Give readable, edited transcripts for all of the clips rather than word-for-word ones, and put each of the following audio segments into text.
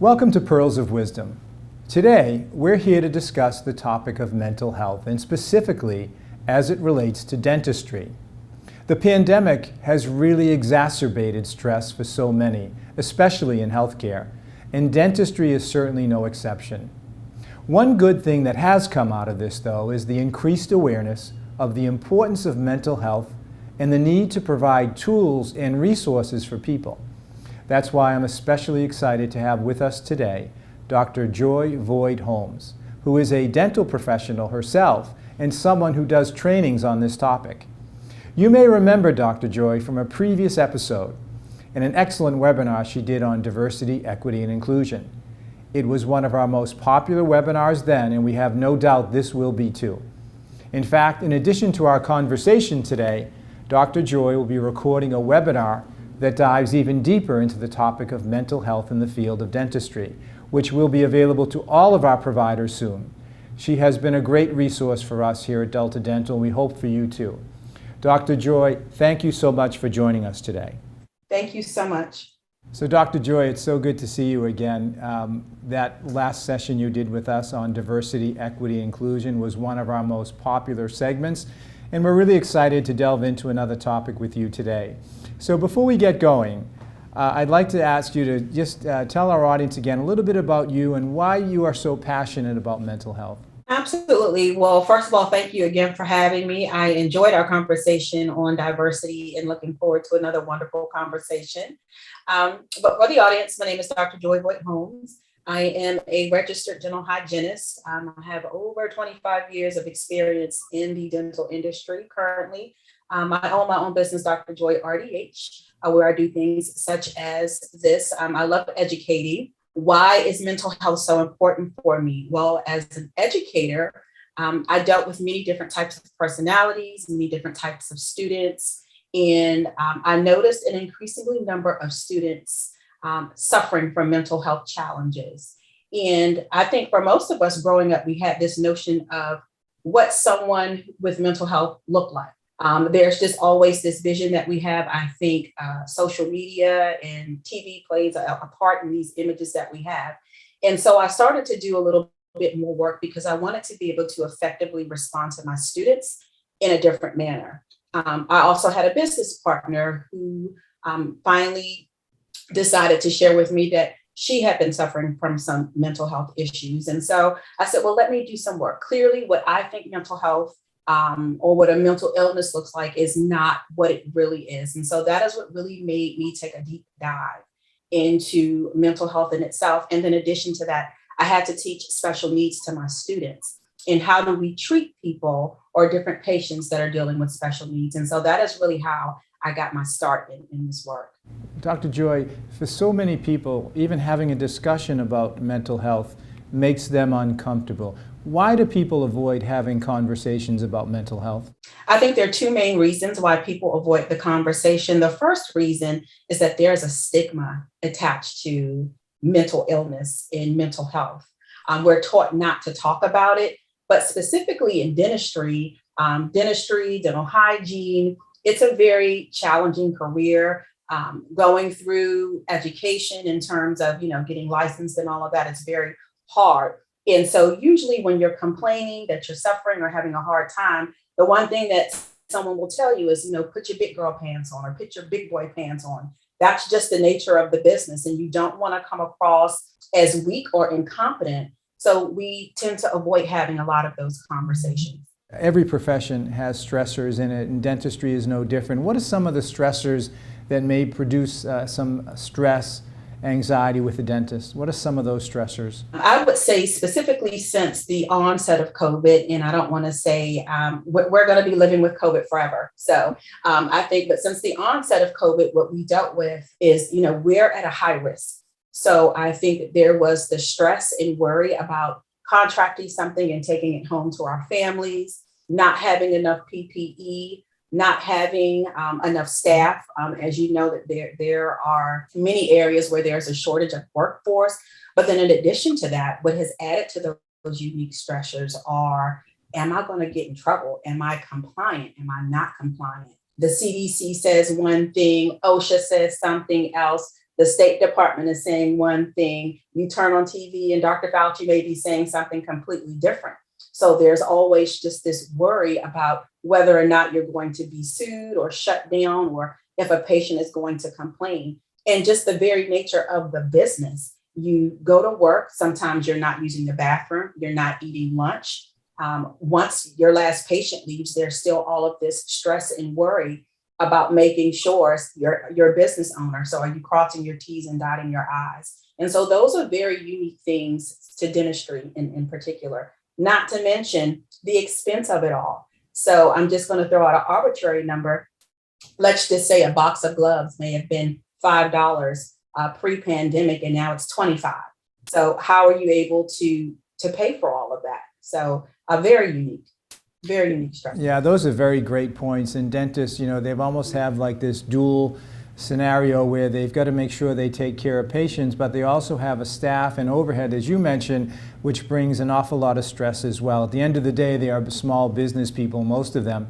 Welcome to Pearls of Wisdom. Today, we're here to discuss the topic of mental health, and specifically as it relates to dentistry. The pandemic has really exacerbated stress for so many, especially in healthcare, and dentistry is certainly no exception. One good thing that has come out of this, though, is the increased awareness of the importance of mental health and the need to provide tools and resources for people. That's why I'm especially excited to have with us today Dr. Joy Voigt-Holmes, who is a dental professional herself and someone who does trainings on this topic. You may remember Dr. Joy from a previous episode and an excellent webinar she did on diversity, equity, and inclusion. It was one of our most popular webinars then, and we have no doubt this will be too. In fact, in addition to our conversation today, Dr. Joy will be recording a webinar that dives even deeper into the topic of mental health in the field of dentistry, which will be available to all of our providers soon. She has been a great resource for us here at Delta Dental, and we hope for you too. Dr. Joy, thank you so much for joining us today. Thank you so much. So Dr. Joy, it's so good to see you again. That last session you did with us on diversity, equity, inclusion was one of our most popular segments, and we're really excited to delve into another topic with you today. So before we get going, I'd like to ask you to just tell our audience again a little bit about you and why you are so passionate about mental health. Absolutely. Well, first of all, thank you again for having me. I enjoyed our conversation on diversity and looking forward to another wonderful conversation. But for the audience, my name is Dr. Joy Voigt-Holmes. I am a registered dental hygienist. I have over 25 years of experience in the dental industry currently. I own my own business, Dr. Joy RDH, where I do things such as this. I love educating. Why is mental health so important for me? Well, as an educator, I dealt with many different types of personalities, many different types of students, and I noticed an increasingly number of students suffering from mental health challenges. And I think for most of us growing up, we had this notion of what someone with mental health looked like. There's just always this vision that we have. I think social media and TV plays a part in these images that we have. And so I started to do a little bit more work because I wanted to be able to effectively respond to my students in a different manner. I also had a business partner who finally decided to share with me that she had been suffering from some mental health issues. And so I said, well, let me do some work. Clearly, what I think mental health or what a mental illness looks like is not what it really is. And so that is what really made me take a deep dive into mental health in itself. And in addition to that, I had to teach special needs to my students. And how do we treat people or different patients that are dealing with special needs? And so that is really how I got my start in this work. Dr. Joy, for so many people, even having a discussion about mental health makes them uncomfortable. Why do people avoid having conversations about mental health? I think there are two main reasons why people avoid the conversation. The first reason is that there's a stigma attached to mental illness and mental health. We're taught not to talk about it, but specifically in dentistry, dental hygiene, it's a very challenging career. Going through education in terms of, getting licensed and all of that is very hard. And so usually when you're complaining that you're suffering or having a hard time, the one thing that someone will tell you is, put your big girl pants on or put your big boy pants on. That's just the nature of the business. And you don't want to come across as weak or incompetent. So we tend to avoid having a lot of those conversations. Every profession has stressors in it, and dentistry is no different. What are some of the stressors that may produce some stress, anxiety with the dentist? What are some of those stressors? I would say specifically since the onset of COVID, and I don't want to say we're going to be living with COVID forever. So I think, but since the onset of COVID, what we dealt with is, we're at a high risk. So I think there was the stress and worry about contracting something and taking it home to our families, not having enough PPE, not having enough staff. As you know, that there are many areas where there's a shortage of workforce. But then in addition to that, what has added to those unique stressors are, am I going to get in trouble? Am I compliant? Am I not compliant? The CDC says one thing, OSHA says something else. The State Department is saying one thing, you turn on TV and Dr. Fauci may be saying something completely different. So there's always just this worry about whether or not you're going to be sued or shut down, or if a patient is going to complain. And just the very nature of the business. You go to work, sometimes you're not using the bathroom, you're not eating lunch. Once your last patient leaves, there's still all of this stress and worry about making sure you're a business owner. So are you crossing your T's and dotting your I's? And so those are very unique things to dentistry in particular, not to mention the expense of it all. So I'm just going to throw out an arbitrary number. Let's just say a box of gloves may have been $5 pre-pandemic, and now it's 25. So how are you able to pay for all of that? So very unique structure. Yeah, those are very great points. And dentists, they've almost have like this dual scenario where they've got to make sure they take care of patients, but they also have a staff and overhead, as you mentioned, which brings an awful lot of stress as well. At the end of the day, they are small business people, most of them.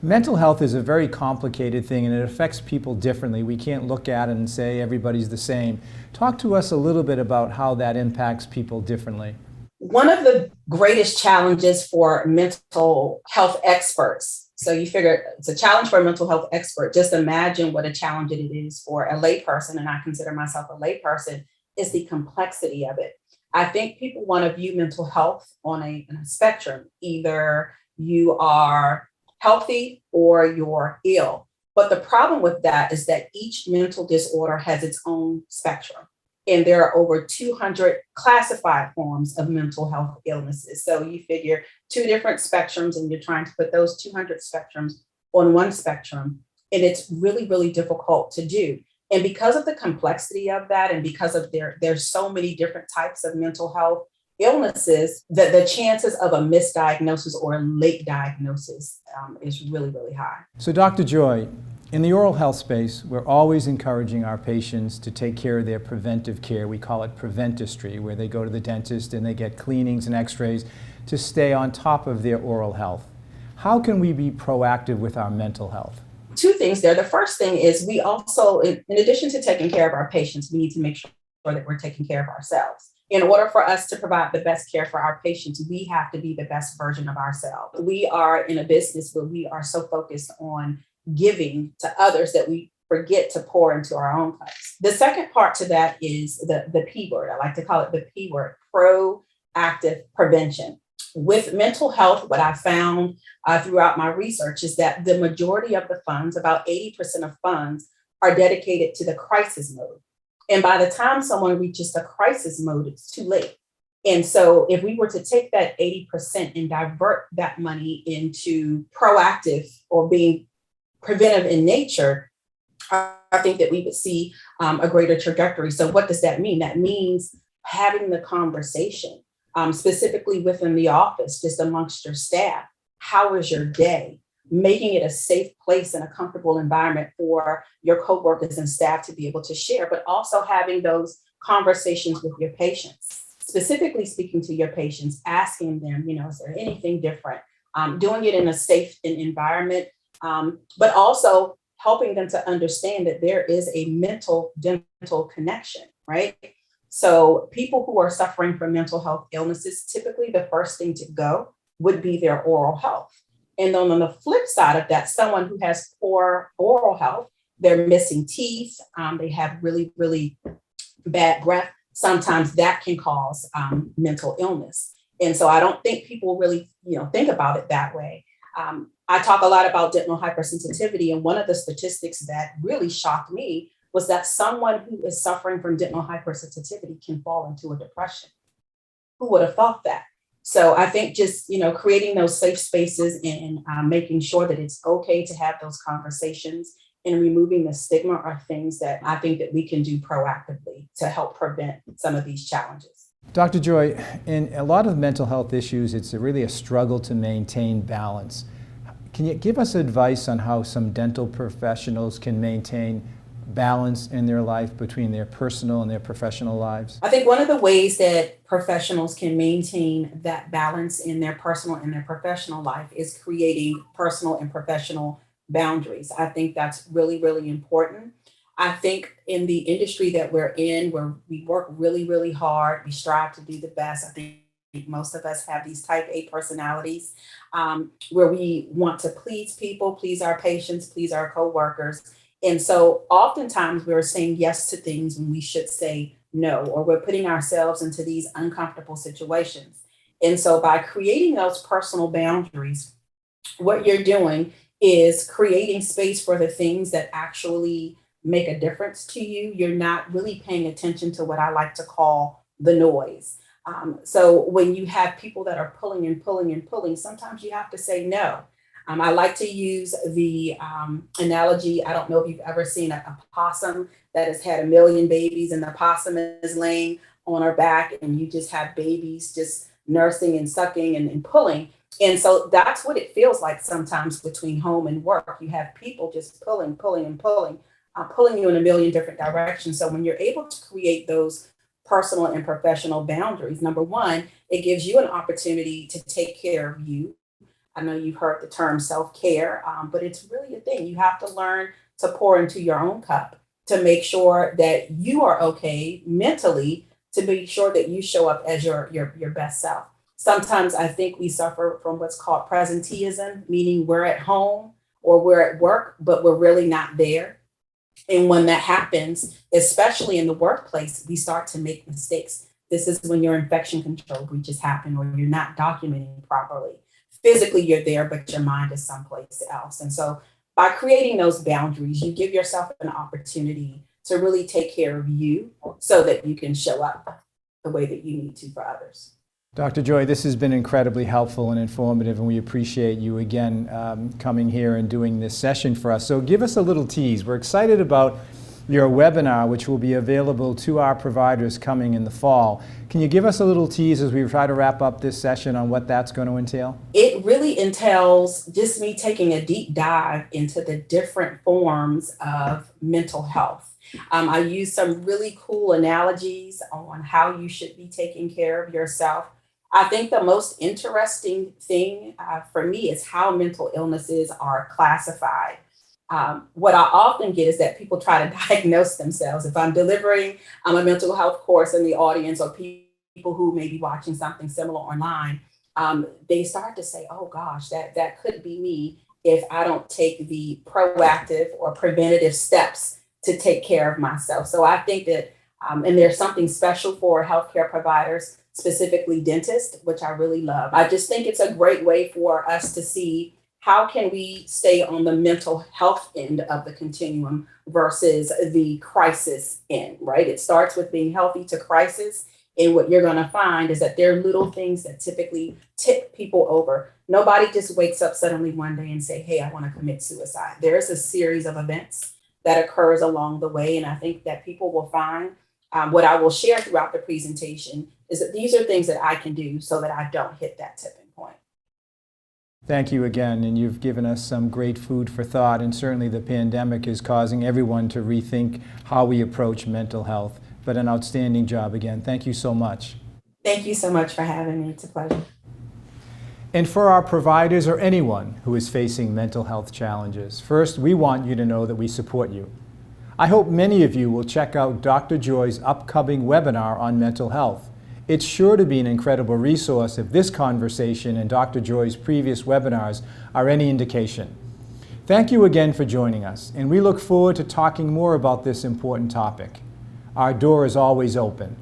Mental health is a very complicated thing, and it affects people differently. We can't look at it and say everybody's the same. Talk to us a little bit about how that impacts people differently. One of the greatest challenges for mental health experts, so you figure it's a challenge for a mental health expert, just imagine what a challenge it is for a layperson, and I consider myself a layperson, is the complexity of it. I think people want to view mental health on a spectrum. Either you are healthy or you're ill. But the problem with that is that each mental disorder has its own spectrum. And there are over 200 classified forms of mental health illnesses. So you figure two different spectrums, and you're trying to put those 200 spectrums on one spectrum. And it's really, really difficult to do. And because of the complexity of that, and because of there's so many different types of mental health illnesses, that the chances of a misdiagnosis or a late diagnosis is really, really high. So Dr. Joy, in the oral health space, we're always encouraging our patients to take care of their preventive care. We call it preventistry, where they go to the dentist and they get cleanings and x-rays to stay on top of their oral health. How can we be proactive with our mental health? Two things there. The first thing is we also, in addition to taking care of our patients, we need to make sure that we're taking care of ourselves. In order for us to provide the best care for our patients, we have to be the best version of ourselves. We are in a business where we are so focused on giving to others that we forget to pour into our own cups. The second part to that is the P word. I like to call it the P word, proactive prevention. With mental health, what I found throughout my research is that the majority of the funds, about 80% of funds, are dedicated to the crisis mode. And by the time someone reaches the crisis mode, it's too late. And so if we were to take that 80% and divert that money into proactive or being preventive in nature, I think that we would see a greater trajectory. So what does that mean? That means having the conversation, specifically within the office, just amongst your staff. How was your day? Making it a safe place and a comfortable environment for your coworkers and staff to be able to share, but also having those conversations with your patients, specifically speaking to your patients, asking them, is there anything different? Doing it in a safe environment, but also helping them to understand that there is a mental dental connection, right? So people who are suffering from mental health illnesses, typically the first thing to go would be their oral health. And then on the flip side of that, someone who has poor oral health, they're missing teeth, they have really, really bad breath. Sometimes that can cause mental illness. And so I don't think people really, think about it that way. I talk a lot about dental hypersensitivity. And one of the statistics that really shocked me was that someone who is suffering from dental hypersensitivity can fall into a depression. Who would have thought that? So I think just, creating those safe spaces and making sure that it's okay to have those conversations and removing the stigma are things that I think that we can do proactively to help prevent some of these challenges. Dr. Joy, in a lot of mental health issues, it's really a struggle to maintain balance. Can you give us advice on how some dental professionals can maintain balance in their life between their personal and their professional lives? I think one of the ways that professionals can maintain that balance in their personal and their professional life is creating personal and professional boundaries. I think that's really, really important. I think in the industry that we're in, where we work really, really hard, we strive to do the best. I think most of us have these type A personalities, where we want to please people, please our patients, please our coworkers. And so oftentimes we're saying yes to things when we should say no, or we're putting ourselves into these uncomfortable situations. And so by creating those personal boundaries, what you're doing is creating space for the things that actually make a difference to you. You're not really paying attention to what I like to call the noise. So when you have people that are pulling and pulling and pulling, sometimes you have to say no. I like to use the analogy. I don't know if you've ever seen a possum that has had a million babies, and the possum is laying on her back, and you just have babies just nursing and sucking and pulling. And so that's what it feels like sometimes between home and work. You have people just pulling, pulling, and pulling, pulling you in a million different directions. So when you're able to create those personal and professional boundaries, number one, it gives you an opportunity to take care of you. I know you've heard the term self care, but it's really a thing. You have to learn to pour into your own cup to make sure that you are okay mentally, to be sure that you show up as your best self. Sometimes I think we suffer from what's called presenteeism, meaning we're at home or we're at work, but we're really not there. And when that happens, especially in the workplace, we start to make mistakes. This is when your infection control breaches happen, or you're not documenting properly. Physically, you're there, but your mind is someplace else. And so, by creating those boundaries, you give yourself an opportunity to really take care of you so that you can show up the way that you need to for others. Dr. Joy, this has been incredibly helpful and informative, and we appreciate you again coming here and doing this session for us. So give us a little tease. We're excited about your webinar, which will be available to our providers coming in the fall. Can you give us a little tease as we try to wrap up this session on what that's going to entail? It really entails just me taking a deep dive into the different forms of mental health. I use some really cool analogies on how you should be taking care of yourself. I think the most interesting thing for me is how mental illnesses are classified. What I often get is that people try to diagnose themselves. If I'm delivering a mental health course in the audience, or people who may be watching something similar online, they start to say, oh gosh, that could be me if I don't take the proactive or preventative steps to take care of myself. So I think that, and there's something special for healthcare providers, specifically dentists, which I really love. I just think it's a great way for us to see how can we stay on the mental health end of the continuum. The crisis end, right? It starts with being healthy to crisis. And what you're going to find is that there are little things that typically tip people over. Nobody just wakes up suddenly one day and say, hey, I want to commit suicide. There is a series of events that occurs along the way. And I think that people will find, what I will share throughout the presentation is that these are things that I can do so that I don't hit that tipping point. Thank you again, and you've given us some great food for thought, and certainly the pandemic is causing everyone to rethink how we approach mental health. But an outstanding job again. Thank you so much. Thank you so much for having me. It's a pleasure. And for our providers or anyone who is facing mental health challenges, first, we want you to know that we support you. I hope many of you will check out Dr. Joy's upcoming webinar on mental health. It's sure to be an incredible resource if this conversation and Dr. Joy's previous webinars are any indication. Thank you again for joining us, and we look forward to talking more about this important topic. Our door is always open.